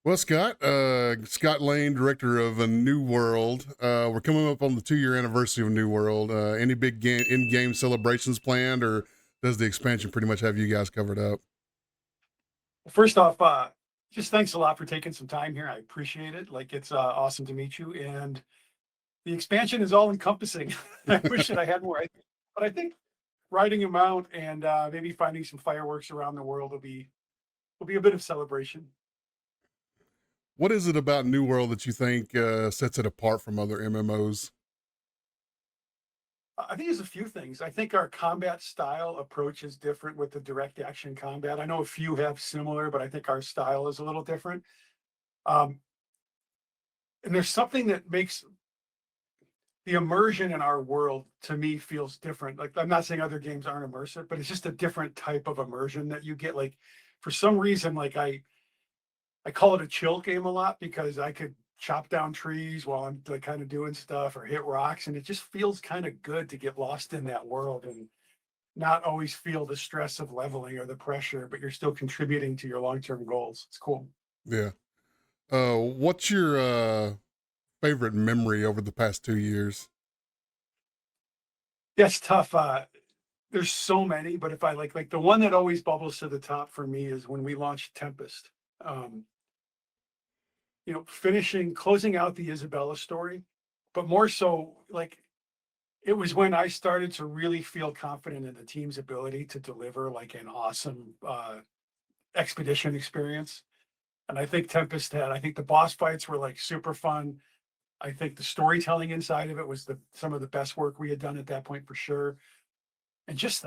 Well, Scott Lane, director of a New World. We're coming up on the 2-year anniversary of New World. Any big in-game celebrations planned, or does the expansion pretty much have you guys covered up? Well, first off, just thanks a lot for taking some time here. I appreciate it. Like it's awesome to meet you. And the expansion is all encompassing. I wish that I had more, but I think riding them out and maybe finding some fireworks around the world will be a bit of celebration. What is it about New World that you think sets it apart from other MMOs? I think there's a few things. I think our combat style approach is different with the direct action combat. I know a few have similar, but I think our style is a little different. Um, and there's something that makes the immersion in our world to me feels different. Like I'm not saying other games aren't immersive, but it's just a different type of immersion that you get. Like for some reason, like I call it a chill game a lot because I could chop down trees while I'm like kind of doing stuff or hit rocks, and it just feels kind of good to get lost in that world and not always feel the stress of leveling or the pressure, but you're still contributing to your long-term goals. It's cool. Yeah. What's your favorite memory over the past 2 years? Yeah, it's tough. There's so many, but if I like the one that always bubbles to the top for me is when we launched Tempest. Um, closing out the Isabella story, but more so like it was when I started to really feel confident in the team's ability to deliver like an awesome expedition experience. And I think the boss fights were like super fun. I think the storytelling inside of it was some of the best work we had done at that point for sure. And just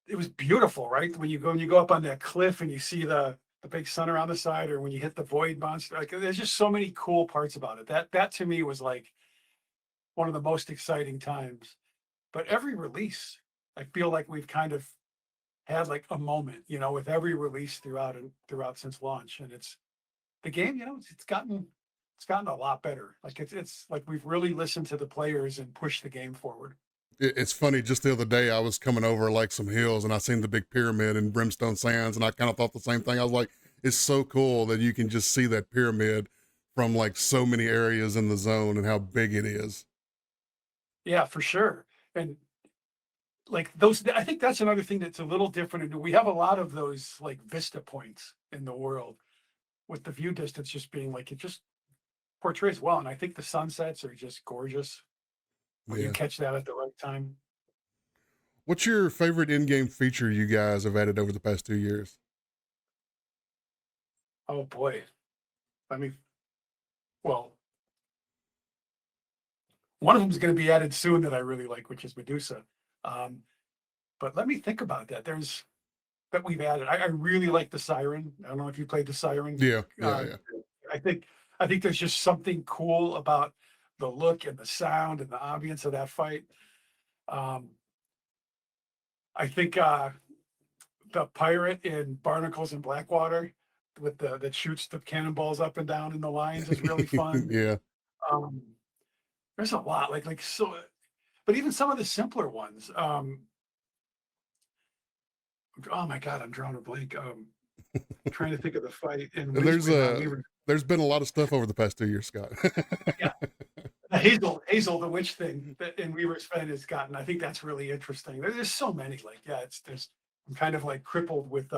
it was beautiful, right? When you go up on that cliff and you see the big sun around the side, or when you hit the void monster, like there's just so many cool parts about it. That to me was like one of the most exciting times. But every release, I feel like we've kind of had like a moment, with every release throughout since launch. And it's the game, it's gotten a lot better. Like it's like we've really listened to the players and pushed the game forward. It's funny. Just the other day, I was coming over like some hills, and I seen the big pyramid in Brimstone Sands, and I kind of thought the same thing. I was like, "It's so cool that you can just see that pyramid from like so many areas in the zone, and how big it is." Yeah, for sure. And like those, I think that's another thing that's a little different. And we have a lot of those like vista points in the world with the view distance just being like it just portrays well. And I think the sunsets are just gorgeous when you Yeah. catch that at the right time. What's your favorite in-game feature you guys have added over the past 2 years? Oh boy. I mean, well, one of them is going to be added soon that I really like, which is Medusa. Um, but let me think about that. There's that we've added. I really like the siren. I don't know if you played the siren. Yeah, yeah, Uh, yeah. I think I think there's just something cool about the look and the sound and the ambience of that fight. Um, I think the pirate in Barnacles and Blackwater with the that shoots the cannonballs up and down in the lines is really fun. Yeah. Um, there's a lot so, but even some of the simpler ones. Oh my god, I'm drawing a blank. Trying to think of the fight in There's We a were there's been a lot of stuff over the past 2 years, Scott. yeah, the Hazel, the witch thing that in Weaver's Fen has gotten. I think that's really interesting. There's so many. Like, yeah, it's there's I'm kind of like crippled with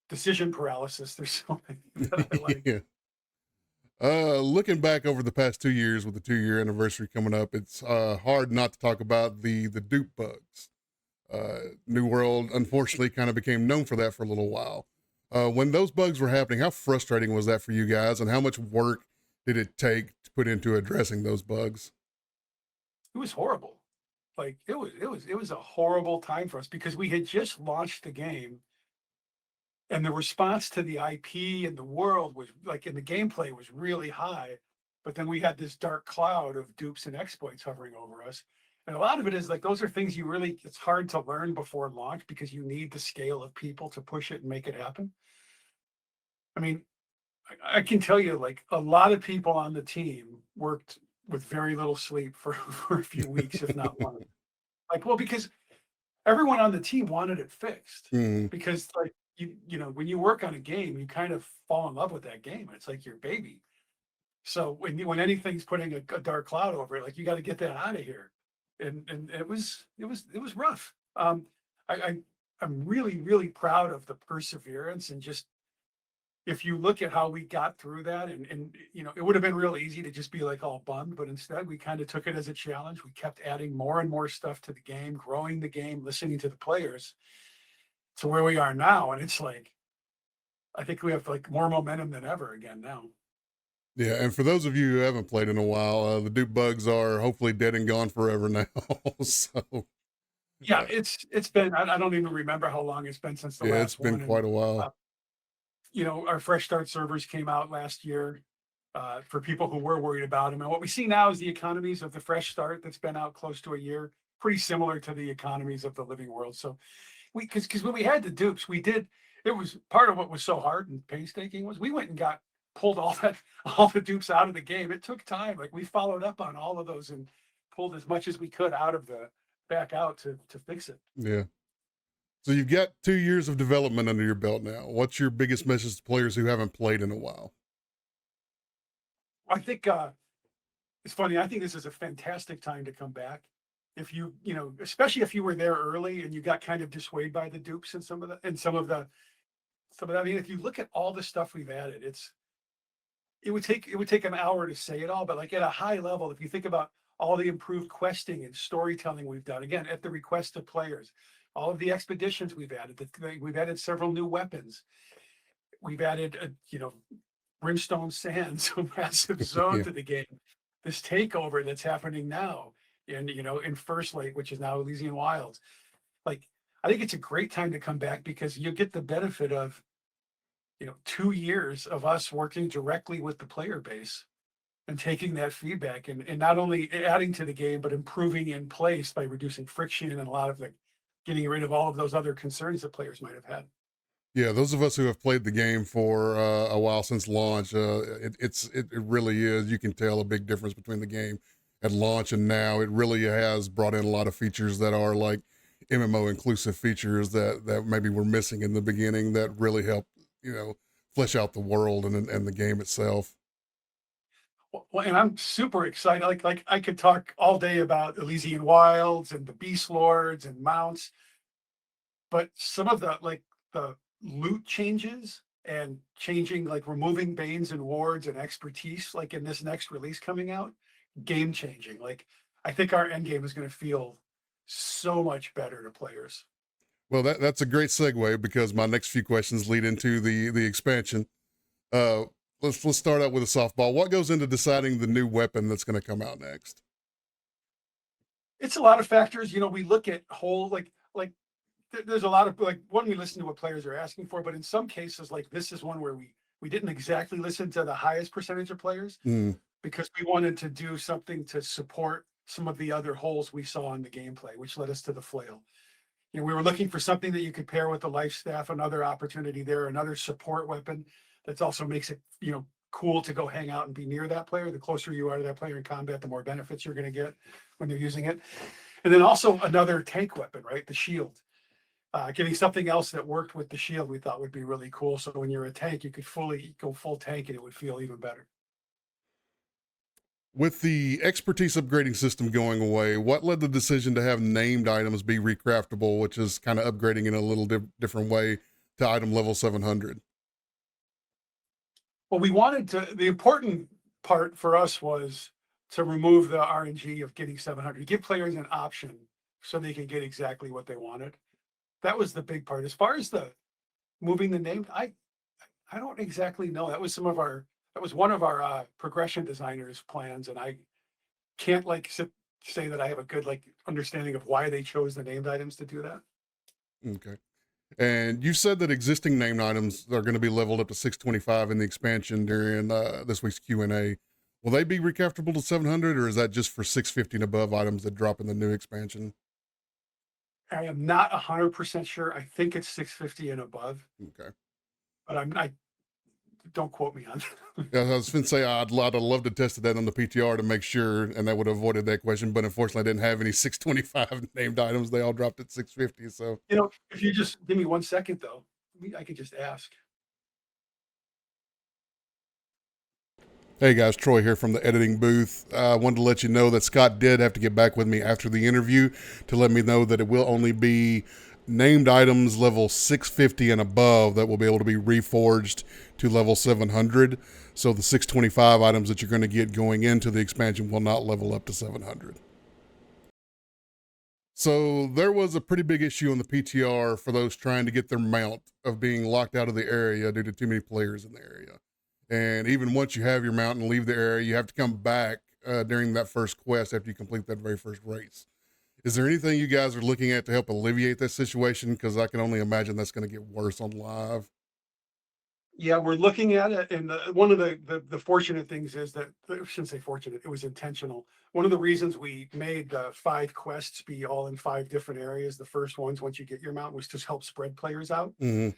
decision paralysis. There's so many that I like. Yeah. Looking back over the past 2 years with the 2-year anniversary coming up, it's hard not to talk about the dupe bugs. New World unfortunately kind of became known for that for a little while. When those bugs were happening, how frustrating was that for you guys, and how much work did it take to put into addressing those bugs? It was horrible. Like it was a horrible time for us because we had just launched the game and the response to the IP and the world was like, and the gameplay was really high. But then we had this dark cloud of dupes and exploits hovering over us. And a lot of it is like those are things it's hard to learn before launch because you need the scale of people to push it and make it happen. I mean, I can tell you, like a lot of people on the team worked with very little sleep for, for a few weeks, if not months. Like, well, because everyone on the team wanted it fixed Mm, because like you know, when you work on a game, you kind of fall in love with that game. It's like your baby. So when anything's putting a dark cloud over it, like you got to get that out of here. And it was rough. I I'm really, really proud of the perseverance and just if you look at how we got through that and you know, it would have been real easy to just be like all bummed, but instead we kind of took it as a challenge. We kept adding more and more stuff to the game, growing the game, listening to the players to where we are now. And it's like, I think we have like more momentum than ever again now. Yeah, and for those of you who haven't played in a while, the Dupe bugs are hopefully dead and gone forever now. So Yeah, uh, it's been, I don't even remember how long it's been since the yeah, it's last been one. And quite a while. you know, our fresh start servers came out last year for people who were worried about them. And what we see now is the economies of the fresh start that's been out close to a year, pretty similar to the economies of the living world. So because when we had the dupes, we did, it was part of what was so hard and painstaking was we went and got pulled all the dupes out of the game. It took time. Like we followed up on all of those and pulled as much as we could out of the back out to fix it. Yeah. So you've got 2 years of development under your belt now. What's your biggest message to players who haven't played in a while? I think it's funny. I think this is a fantastic time to come back. If you know, especially if you were there early and you got kind of dissuaded by the dupes and some of that. I mean, if you look at all the stuff we've added, it would take an hour to say it all, but like at a high level, if you think about all the improved questing and storytelling we've done, again, at the request of players, all of the expeditions we've added several new weapons. We've added, you know, Brimstone Sands, a massive zone Yeah. to the game. This takeover that's happening now in First Lake, which is now Elysian Wilds. Like, I think it's a great time to come back because you get the benefit of, 2 years of us working directly with the player base and taking that feedback and not only adding to the game, but improving in place by reducing friction and a lot of the getting rid of all of those other concerns that players might have had. Yeah, those of us who have played the game for a while since launch, it really is. You can tell a big difference between the game at launch and now. It really has brought in a lot of features that are like MMO inclusive features that maybe were missing in the beginning that really help flesh out the world and the game itself. Well, and I'm super excited. Like I could talk all day about Elysian Wilds and the Beast Lords and mounts, but some of the loot changes and changing, like removing banes and wards and expertise, like in this next release coming out, game changing. Like I think our end game is going to feel so much better to players. Well, that's a great segue because my next few questions lead into the expansion. Uh, let's start out with a softball. What goes into deciding the new weapon that's going to come out next? It's a lot of factors. We look at whole like there's a lot of like one, we listen to what players are asking for, but in some cases, like this is one where we didn't exactly listen to the highest percentage of players Mm, because we wanted to do something to support some of the other holes we saw in the gameplay, which led us to the flail. We were looking for something that you could pair with the life staff, another opportunity there, another support weapon that also makes it, cool to go hang out and be near that player. The closer you are to that player in combat, the more benefits you're going to get when you're using it. And then also another tank weapon, right? The shield. Getting something else that worked with the shield we thought would be really cool. So when you're a tank, you could fully go full tank and it would feel even better. with the expertise upgrading system going away, what led the decision to have named items be recraftable, which is kind of upgrading in a little different way to item level 700? Well, the important part for us was to remove the RNG of getting 700, give players an option so they can get exactly what they wanted. That was the big part. As far as the moving the name, I don't exactly know. That was one of our progression designers' plans, and I can't say that I have a good understanding of why they chose the named items to do that. Okay. And you said that existing named items are going to be leveled up to 625 in the expansion during this week's Q&A. Will they be recraftable to 700, or is that just for 650 and above items that drop in the new expansion? I am not 100% sure. I think it's 650 and above, Okay. but I don't quote me on that. Yeah, I was going to say I'd have loved to test that on the PTR to make sure, and that would have avoided that question. But unfortunately, I didn't have any 625 named items. They all dropped at 650. So If you just give me 1 second though, I could just ask. Hey guys, Troy here from the editing booth. I wanted to let you know that Scott did have to get back with me after the interview to let me know that it will only be named items level 650 and above that will be able to be reforged to level 700. So the 625 items that you're going to get going into the expansion will not level up to 700. So there was a pretty big issue on the PTR for those trying to get their mount of being locked out of the area due to too many players in the area. And even once you have your mount and leave the area, you have to come back during that first quest after you complete that very first race. Is there anything you guys are looking at to help alleviate that situation? Because I can only imagine that's going to get worse on live. Yeah, we're looking at it, and one of the fortunate things is that, I shouldn't say fortunate, it was intentional. One of the reasons we made 5 quests be all in 5 different areas, the first ones once you get your mount, was to help spread players out. Mm-hmm.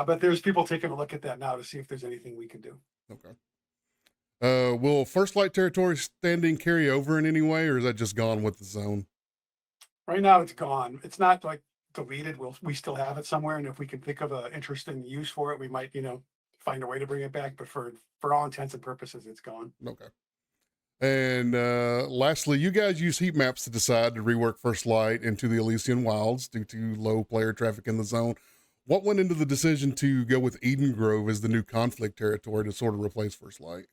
But there's people taking a look at that now to see if there's anything we can do. Okay. Will First Light territory standing carry over in any way, or is that just gone with the zone? Right now it's gone. It's not like deleted. We still have it somewhere, and if we can think of an interesting use for it, we might, find a way to bring it back. But for all intents and purposes, it's gone. Okay. And lastly, you guys use heat maps to decide to rework First Light into the Elysian Wilds due to low player traffic in the zone. What went into the decision to go with Eden Grove as the new conflict territory to sort of replace First Light?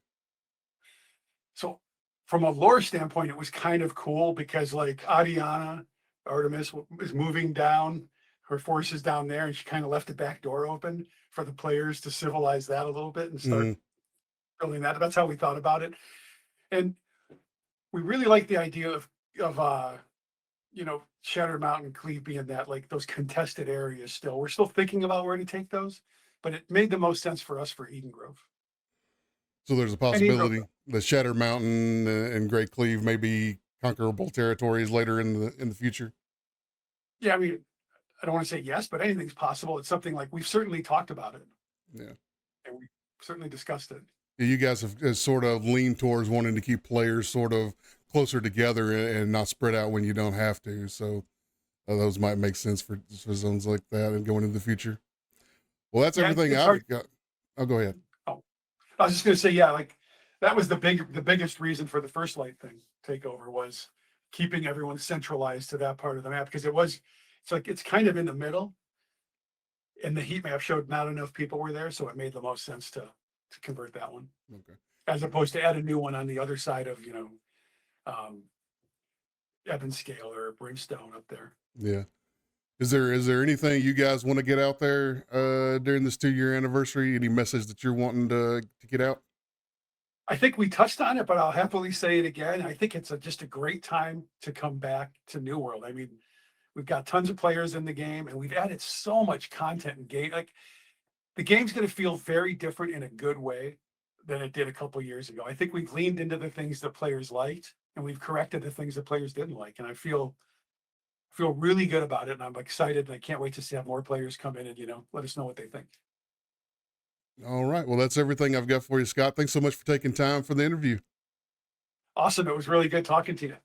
So from a lore standpoint, it was kind of cool because like Artemis is moving down, her forces down there, and she kind of left the back door open for the players to civilize that a little bit and start building that. That's how we thought about it. And we really like the idea of Shattered Mountain, Cleve being that, like, those contested areas still. We're still thinking about where to take those, but it made the most sense for us for Eden Grove. So there's a possibility that Shattered Mountain and Great Cleve may be conquerable territories later in the future. Yeah, I mean, I don't want to say yes, but anything's possible. It's something like we've certainly talked about it. Yeah. And we certainly discussed it. Yeah, you guys have sort of leaned towards wanting to keep players sort of closer together and not spread out when you don't have to. So those might make sense for zones like that and going into the future. Well, that's everything I've got. Oh, go ahead. Oh, I was just going to say, yeah, like that was the biggest reason for the First Light thing takeover was keeping everyone centralized to that part of the map, because it's kind of in the middle, and the heat map showed not enough people were there, so it made the most sense to convert that one. Okay. As opposed to add a new one on the other side of, Evanscale or Brimstone up there. Yeah. Is there anything you guys want to get out there during this 2-year anniversary? Any message that you're wanting to get out? I think we touched on it, but I'll happily say it again. I think it's just a great time to come back to New World. I mean, we've got tons of players in the game, and we've added so much content and game. Like, the game's going to feel very different in a good way than it did a couple of years ago. I think we've leaned into the things that players liked, and we've corrected the things that players didn't like. And I feel really good about it, and I'm excited, and I can't wait to see have more players come in and, let us know what they think. All right. Well, that's everything I've got for you, Scott. Thanks so much for taking time for the interview. Awesome. It was really good talking to you.